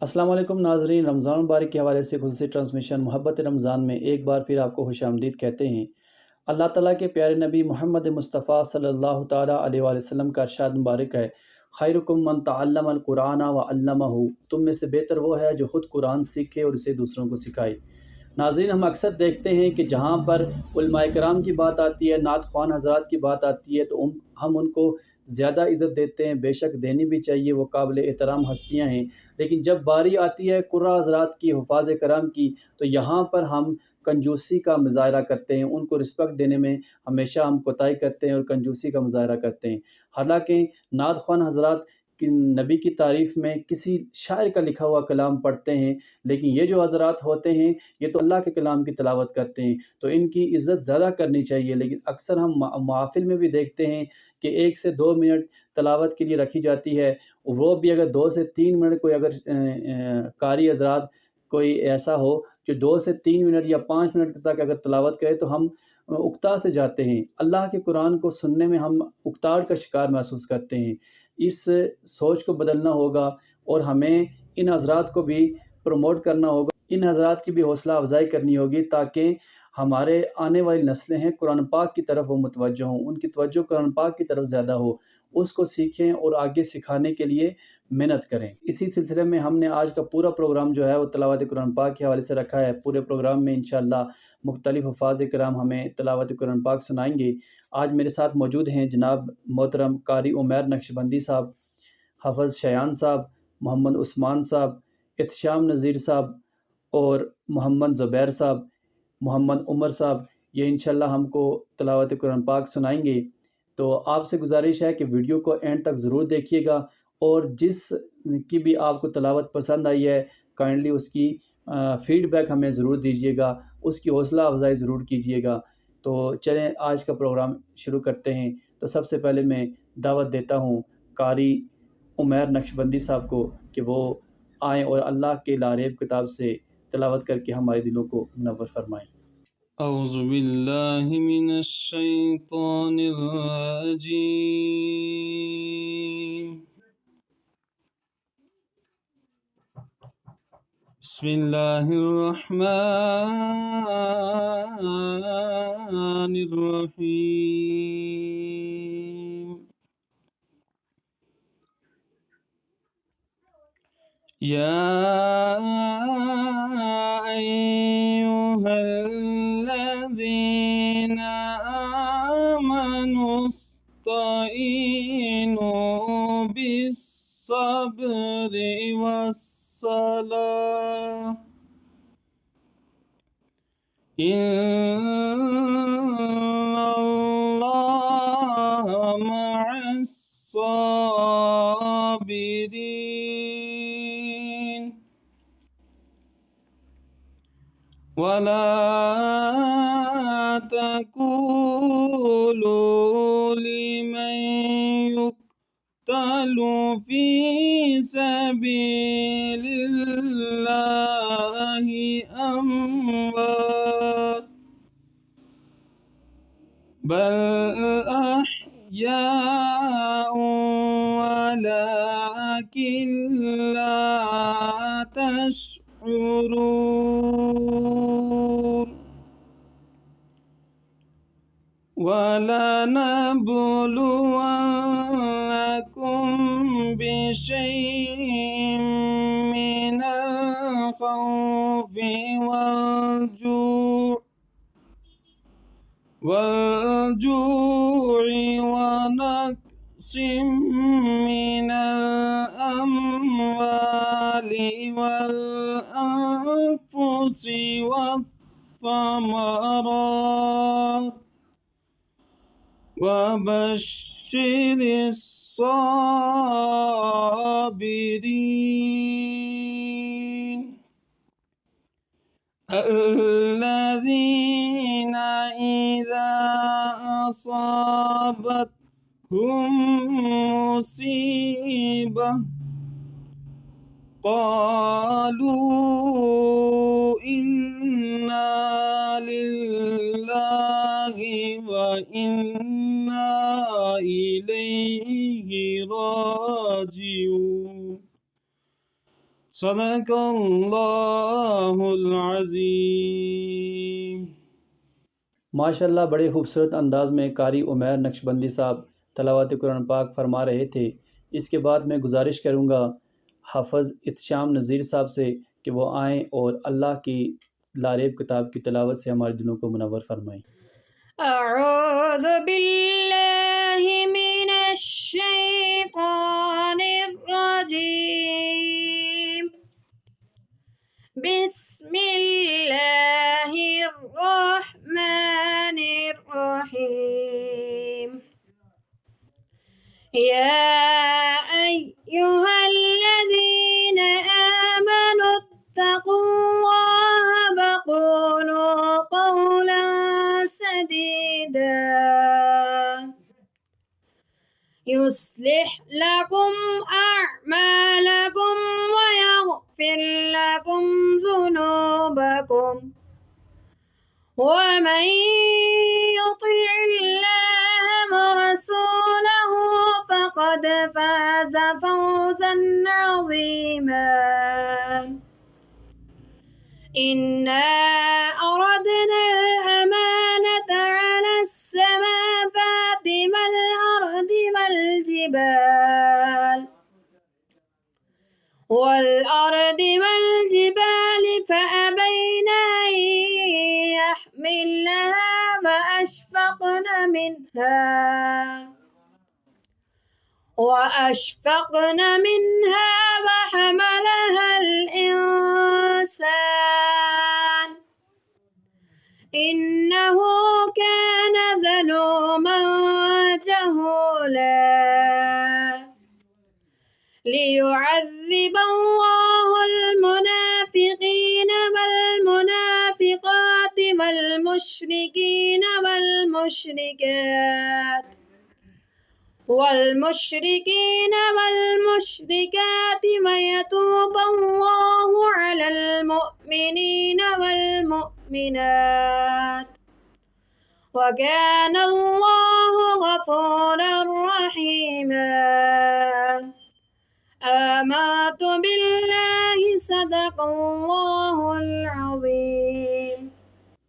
السلام علیکم ناظرین، رمضان مبارک کے حوالے سے خصوصی ٹرانسمیشن محبت رمضان میں ایک بار پھر آپ کو خوش آمدید کہتے ہیں۔ اللہ تعالیٰ کے پیارے نبی محمد مصطفیٰ صلی اللہ تعالیٰ علیہ وآلہ وسلم کا ارشاد مبارک ہے، خیرکم من تعلم القرآن وعلمہ، تم میں سے بہتر وہ ہے جو خود قرآن سیکھے اور اسے دوسروں کو سکھائے۔ ناظرین، ہم اکثر دیکھتے ہیں کہ جہاں پر علماء کرام کی بات آتی ہے، نعت خوان حضرات کی بات آتی ہے تو ہم ان کو زیادہ عزت دیتے ہیں۔ بے شک دینی بھی چاہیے، وہ قابل احترام ہستیاں ہیں، لیکن جب باری آتی ہے قرآ حضرات کی، حفاظ کرام کی، تو یہاں پر ہم کنجوسی کا مظاہرہ کرتے ہیں۔ ان کو رسپیکٹ دینے میں ہمیشہ ہم کوتاہی کرتے ہیں اور کنجوسی کا مظاہرہ کرتے ہیں۔ حالانکہ نعت خوان حضرات کہ نبی کی تعریف میں کسی شاعر کا لکھا ہوا کلام پڑھتے ہیں، لیکن یہ جو حضرات ہوتے ہیں یہ تو اللہ کے کلام کی تلاوت کرتے ہیں، تو ان کی عزت زیادہ کرنی چاہیے۔ لیکن اکثر ہم محافل میں بھی دیکھتے ہیں کہ 1 سے 2 منٹ تلاوت کے لیے رکھی جاتی ہے، وہ بھی اگر 2 سے 3 منٹ کوئی اگر قاری حضرات کوئی ایسا ہو جو 2 سے 3 منٹ یا 5 منٹ تک اگر تلاوت کرے تو ہم اکتا سے جاتے ہیں۔ اللہ کے قرآن کو سننے میں ہم اکتاڑ کا شکار محسوس کرتے ہیں۔ اس سوچ کو بدلنا ہوگا اور ہمیں ان حضرات کو بھی پروموٹ کرنا ہوگا، ان حضرات کی بھی حوصلہ افزائی کرنی ہوگی تاکہ ہمارے آنے والی نسلیں ہیں قرآن پاک کی طرف وہ متوجہ ہوں، ان کی توجہ قرآن پاک کی طرف زیادہ ہو، اس کو سیکھیں اور آگے سکھانے کے لیے محنت کریں۔ اسی سلسلے میں ہم نے آج کا پورا پروگرام جو ہے وہ تلاوت قرآن پاک کے حوالے سے رکھا ہے۔ پورے پروگرام میں انشاءاللہ مختلف حفاظ کرام ہمیں تلاوت قرآن پاک سنائیں گے۔ آج میرے ساتھ موجود ہیں جناب محترم قاری عمیر نقشبندی صاحب، حافظ شایان صاحب، محمد عثمان صاحب، احتشام نذیر صاحب اور محمد زبیر صاحب، محمد عمر صاحب، یہ انشاءاللہ ہم کو تلاوت قرآن پاک سنائیں گے۔ تو آپ سے گزارش ہے کہ ویڈیو کو اینڈ تک ضرور دیکھیے گا، اور جس کی بھی آپ کو تلاوت پسند آئی ہے کائنڈلی اس کی فیڈ بیک ہمیں ضرور دیجیے گا، اس کی حوصلہ افزائی ضرور کیجیے گا۔ تو چلیں آج کا پروگرام شروع کرتے ہیں۔ تو سب سے پہلے میں دعوت دیتا ہوں قاری عمیر نقشبندی صاحب کو کہ وہ آئیں اور اللہ کے لاریب کتاب سے تلاوت کر کے ہمارے دلوں کو منور فرمائیں۔ اعوذ باللہ من الشیطان الرجیم، بسم اللہ الرحمن الرحیم۔ یا ایہا الذین آمنوا استعینوا بالصبر والصلاة ان اللہ مع الصابرین، ولا تقولوا لمن يقتل في سبيل الله أموات، بل أحياء ولكن لا تشعرون۔ وَلَنَبْلُوَنَّكُمْ بِشَيْءٍ مِّنَ الْخَوْفِ وَالْجُوعِ وَنَقْصٍ مِّنَ الْأَمْوَالِ وَالْأَنفُسِ وَالثَّمَرَاتِ، وَبَشِّرِ الصَّابِرِينَ الَّذِينَ إِذَا أَصَابَتْهُم مُّصِيبَةٌ قَالُوا إِنَّا لِلَّهِ وَإِنَّا إِلَيْهِ رَاجِعُونَ۔ صدق الله العظيم. माशाल्लाह बड़े खूबसूरत अंदाज में कारी उमैर नक्शबंदी साहब तलावत कुरान पाक फरमा रहे थे। इसके बाद मैं गुजारिश करूँगा हाफ़िज़ इत्शाम नज़ीर साहब से कि वो आएँ और अल्लाह की लारेब किताब की तिलावत से हमारे दिलों को मुनव्वर फरमाएँ। أعوذ بالله من الشيطان الرجيم. بسم الله الرحمن الرحيم. يا أيها الذين آمنوا اتقوا الله وقولوا قولا سديدا يصلح لكم أعمالكم ويغفر لكم ذنوبكم ومن يطع الله ورسوله فقد فاز فوزا عظيما. إنا أردنا الأمانة على السماوات والأرض والجبال فأبين أن يحملنها وأشفقن منها وحملها الإنسان إنه كان ظلوما جهولا. ليعذب الله المنافقين والمنافقات والمشركات ويتوب الله على المؤمنين والمؤمنات وكان الله غفورا رحيما. آمنت بالله صدق الله العظيم.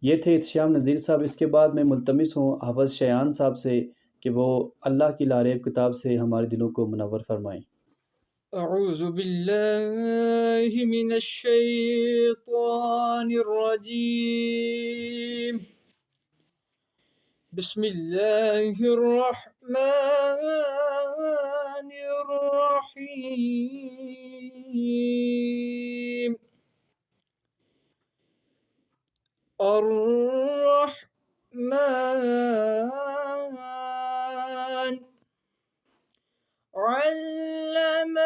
ये थे इत्शाम नज़ीर साहब। इसके बाद मैं मुल्तमिस हूँ हाफ़िज़ शयान साहब से कि वो अल्लाह की लारेब किताब से हमारे दिलों को मुनव्वर फरमाएँ। أعوذ بالله من الشيطان الرجيم. بسم الله الرحمن الرحيم. الرحمن علم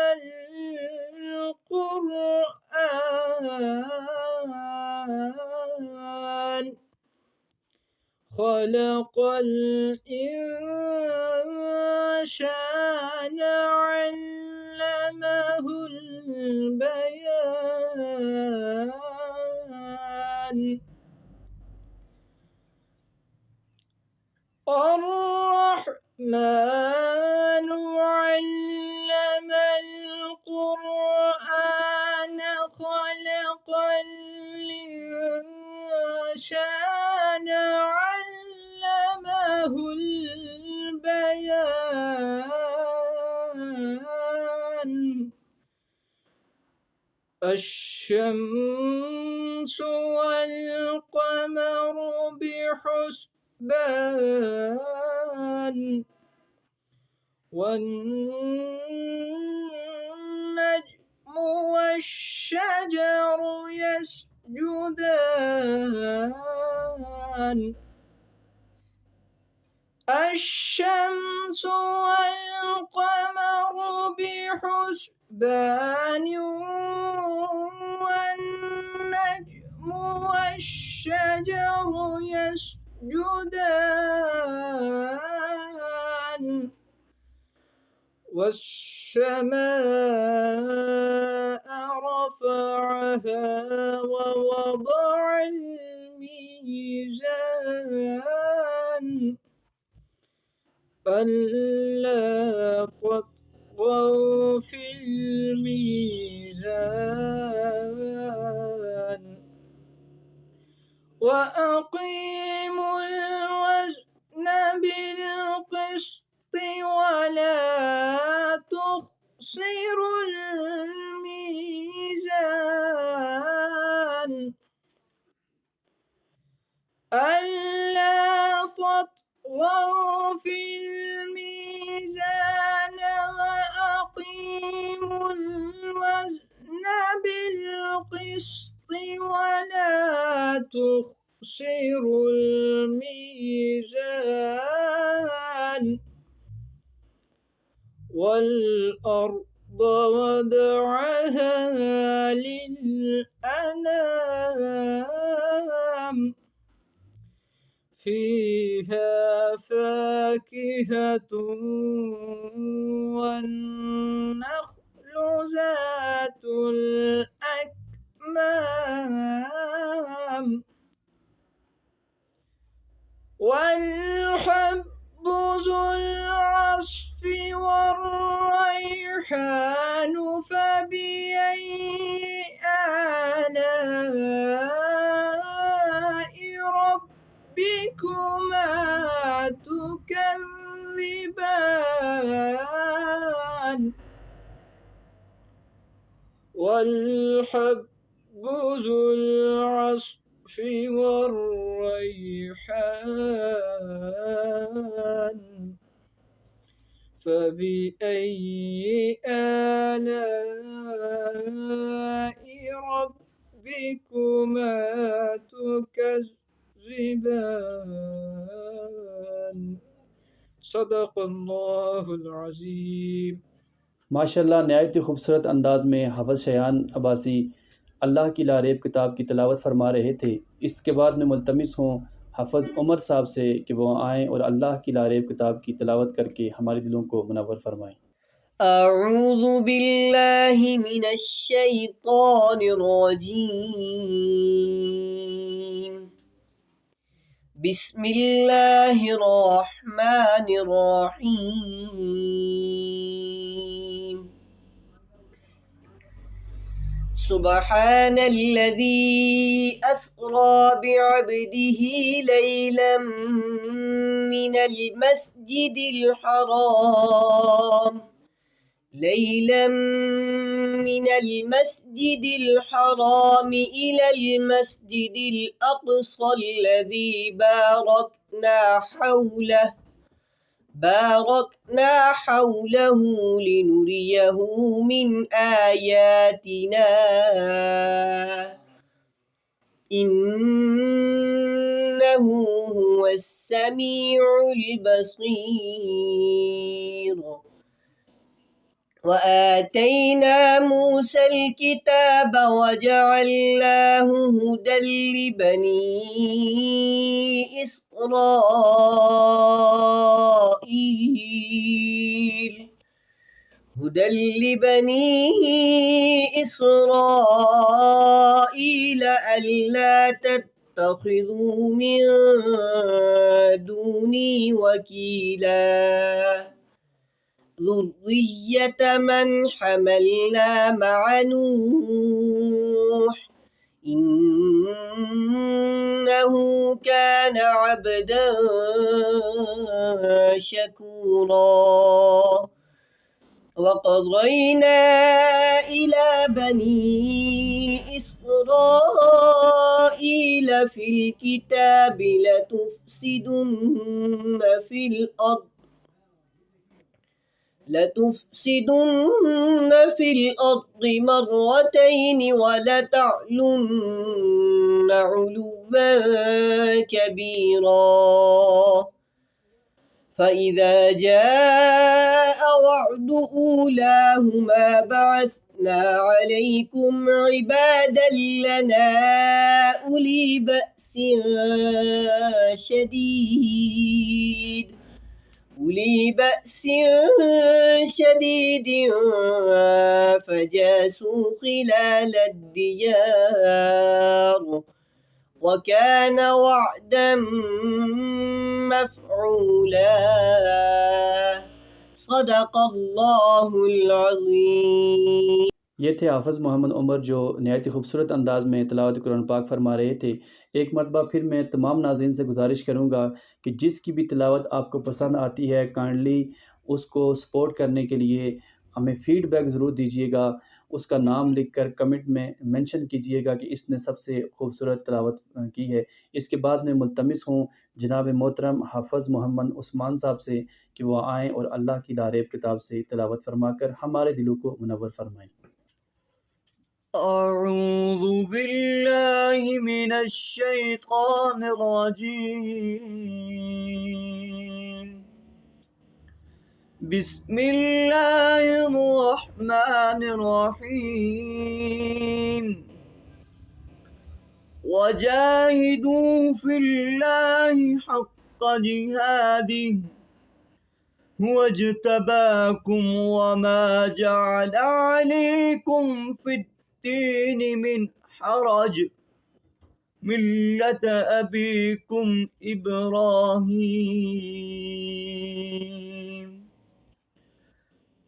القرآن خلق الإنسان علمه البيان. الرحمن علم القرآن خلق الإنسان علمه البيان. الشمس والقمر بحسبان والنجم والشجر يسجدان. الشمس والقمر بحسبان والنجم والشجر يسجدان. والسماء رفعها ووضع الميزان ألا تطغوا في الميزان وأقيموا الوزن بالقسط ولا تخسروا الميزان ألا تطغوا في الميزان وأقيموا الوزن بالقسط ولا تخسروا الميزان والأرض وضعها للأنام فيها فاكهة والنخل ذات الأكمام والحب ذو العصف والريحان فبأي آلاء ربكما تكذبان والحب ذو العصف والريحان فبأي آلاء ربكما تكذبان صدق الله العظيم। माशाल्लाह नहायत ही खूबसूरत अंदाज में हाफ़िज़ शयान अब्बासी अल्लाह की लारेब किताब की तिलावत फरमा रहे थे। इसके बाद मैं मुल्तमिस हूँ हाफ़िज़ उमर साहब से कि वो आएँ और अल्लाह की लारेब किताब की तिलावत करके हमारे दिलों को मुनव्वर फरमाएँ। अऊज़ु बिल्लाहि मिनश्शैतानिर रजीम बिस्मिल्लाहिर रहमानिर रहीम सुब्हानल्लज़ी अस्रा बिअब्दिही लैलन मिनल मस्जिदिल हराम إلى المسجد الأقصى الذي باركنا حوله لنريه من آياتنا إنه هو السميع البصير وآتينا موسى الكتاب وجعلناه هدى لبني إسرائيل ألا تتخذوا من دوني وكيلا ذرية من حملنا مع نوح إنه كان عبدا شكورا وقضينا إلى بني إسرائيل في الكتاب لتفسدن في الأرض مرتين ولتعلن علوا كبيرا فإذا جاء وعد أولاهما بعثنا عليكم عبادا لنا أولي بأس شديد فجاسوا خلال الديار وكان وعدا مفعولا صدق الله العظيم. ये थे हाफ़िज़ मोहम्मद उमर जो नहायत ही खूबसूरत अंदाज़ में तिलावत कुरान पाक फ़रमा रहे थे। एक मरतबा फिर मैं तमाम नाज़रीन से गुज़ारिश करूँगा कि जिसकी भी तिलावत आपको पसंद आती है काइंडली उसको सपोर्ट करने के लिए हमें फ़ीडबैक ज़रूर दीजिएगा। उसका नाम लिखकर कमेंट में मेंशन कीजिएगा कि इसने सबसे खूबसूरत तिलावत की है। इसके बाद मैं मुल्तमिस हूँ जनाब मोहतरम हाफ़िज़ मोहम्मद उस्मान साहब से कि वो आएँ और अल्लाह की लारेब किताब से तिलावत फ़रमाकर हमारे दिलों को मुनव्वर फ़रमाएँ। أعوذ بالله من الشيطان الرجيم بسم الله الرحمن الرحيم وجاهدوا في الله حق جهاده هو اجتباكم وما جعل عليكم في الدين من حرج ملة أبيكم إبراهيم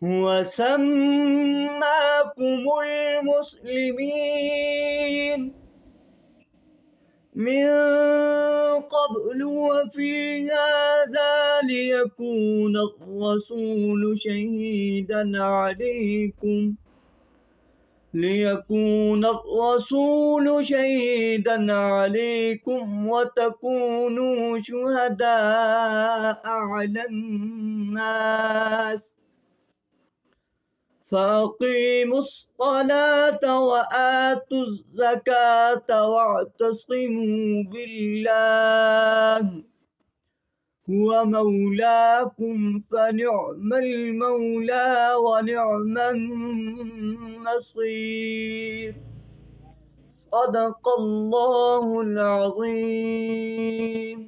هو سماكم المسلمين من قبل وفي هذا ليكون الرسول شهيدا عليكم وتكونوا شهداء على الناس فأقيموا الصلاة وآتوا الزكاة واعتصموا بالله هو مولاكم فنعم المولى ونعم النصير صدق الله العظيم।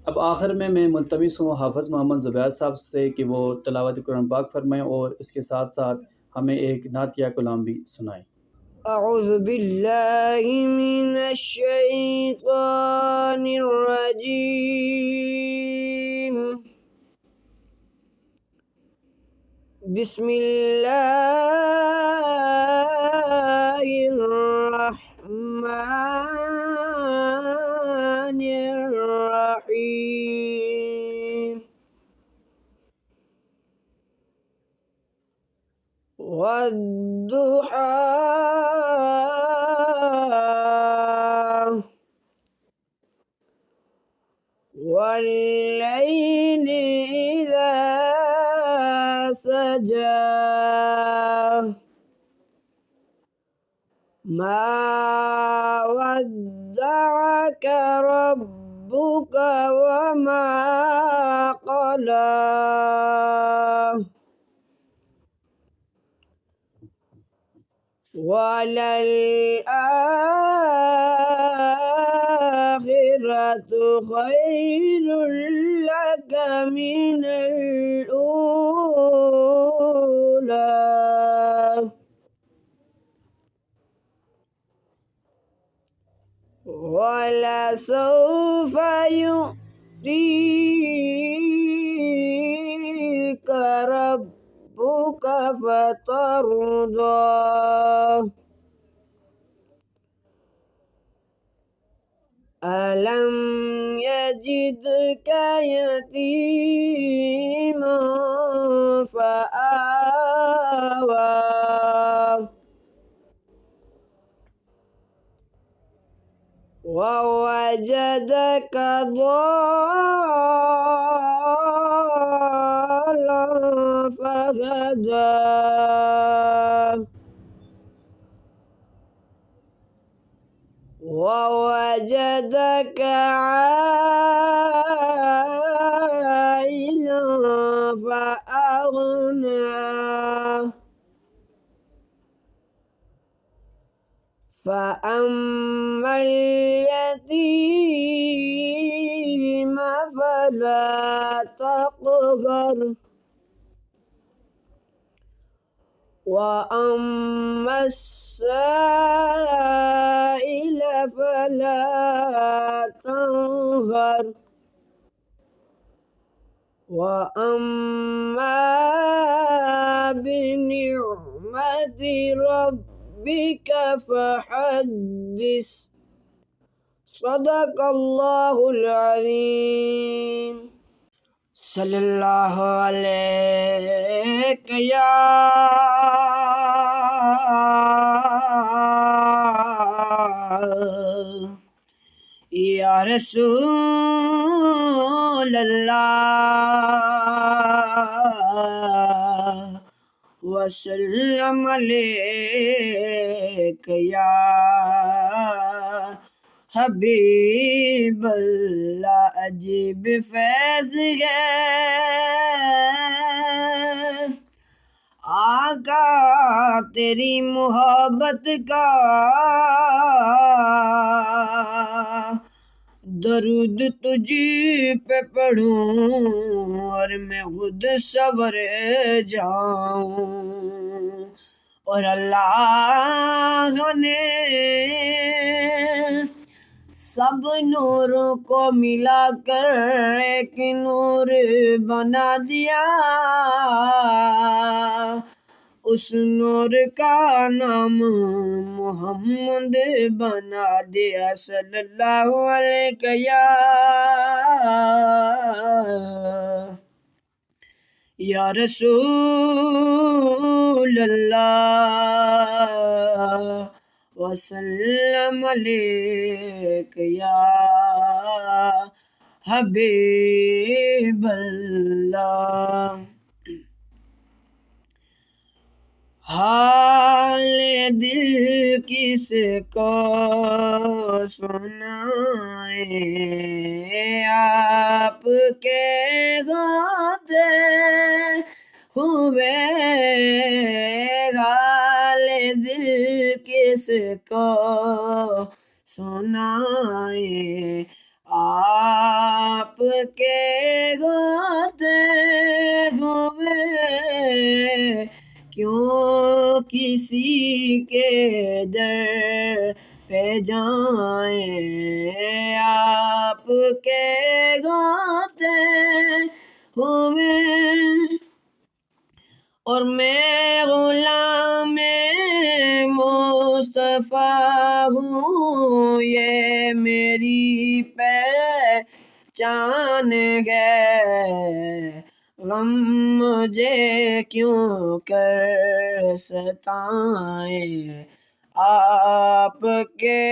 अब आखिर में मैं मुल्तमिस हूँ हाफ़िज़ मोहम्मद ज़ुबैर साहब से कि वो तिलावत कुरान पाक फ़रमाएँ और इसके साथ-साथ हमें एक नातिया कलाम भी सुनाएँ। أعوذ بالله من الشيطان الرجيم بسم الله الرحمن الرحيم والضحى والليل إذا سجى ما ودعك ربك وما قلى وللآخرة خير لك من الأولى ولسوف يؤتيك ربك فترضى ألم يجدك يتيما فآوى ووجدك ضالا فهدى ووجدك عائلا فأغنى فأما اليتيم فلا تقهر وأما السائل فلا تنهر وأما بنعمة نعمة ربك فحدث صدق الله العظيم صلی اللہ علیہ یا رسول اللہ وسلم علیک یا حبیب اللہ عجیب فیض ہے آقا تیری محبت کا درود تجھ پہ پڑھوں اور میں خود سور جاؤں اور اللہ نے سب نوروں کو ملا کر ایک نور بنا دیا اس نور کا نام محمد بنا دیا صلی اللہ علیہ یا رسول اللہ وسلم علیک یا حبیب اللہ حال دل کس کو سنائیں آپ کے غاتے ہوئے حال دل کس کو سنائیں آپ کے غاتے ہوئے کیوں کسی کے در پہ جائیں آپ کے غاتے ہوئے اور میں غلام مصطفیٰ ہوں یہ میری پہچان ہے غم مجھے کیوں کر ستائیں آپ کے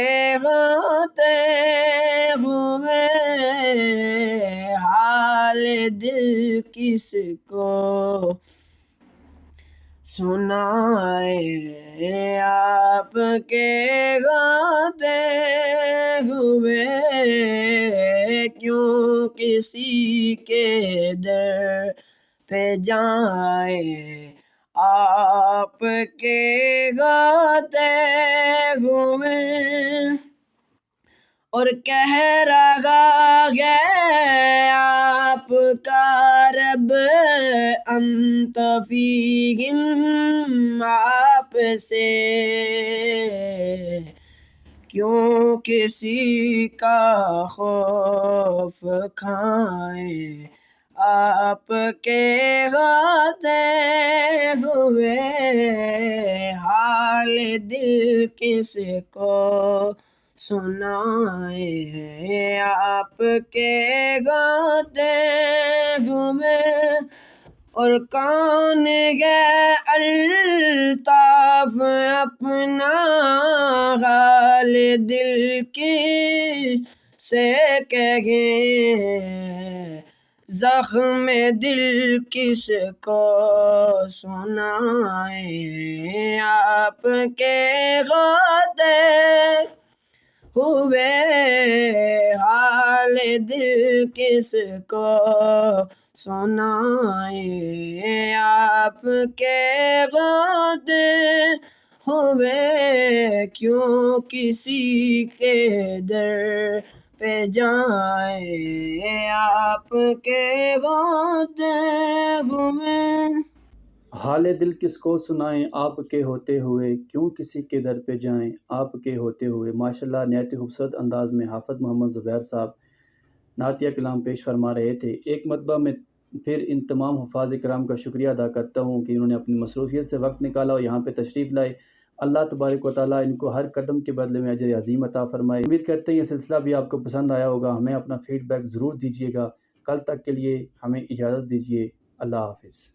غاتے ہوئے حال دل کس کو سنائیں آپ کے غاتے ہوئے کیوں کسی کے در پہ جائیں آپ کے غاتے ہوئے اور کہہ رہا ہے آپ کا رب انت فیہم آپ سے کیوں کسی کا خوف کھائیں آپ کے غاتے ہوئے حال دل کس کو سنائیں آپ کے غاتے ہوئے اور کون ہے الطاف اپنا حال دل کی سے کہیں زخم دل کس کو سنائیں آپ کے غاتے ہوئے حال دل کس کو سنائیں آپ کے غاتے ہوئے کیوں کسی کے در پہ جائیں آپ کے غاتے ہوئے حال دل کس کو سنائیں آپ کے ہوتے ہوئے کیوں کسی کے در پہ جائیں آپ کے ہوتے ہوئے۔ ماشاءاللہ نہایت ہی خوبصورت انداز میں حافظ محمد زبیر صاحب نعتیہ کلام پیش فرما رہے تھے۔ ایک مرتبہ میں پھر ان تمام حفاظ کرام کا شکریہ ادا کرتا ہوں کہ انہوں نے اپنی مصروفیت سے وقت نکالا اور یہاں پہ تشریف لائے۔ اللہ تبارک و تعالیٰ ان کو ہر قدم کے بدلے میں اجر عظیم عطا فرمائے۔ امید کرتے ہیں یہ سلسلہ بھی آپ کو پسند آیا ہوگا۔ ہمیں اپنا فیڈ بیک ضرور دیجیے گا۔ کل تک کے لیے ہمیں اجازت دیجیے۔ اللہ حافظ۔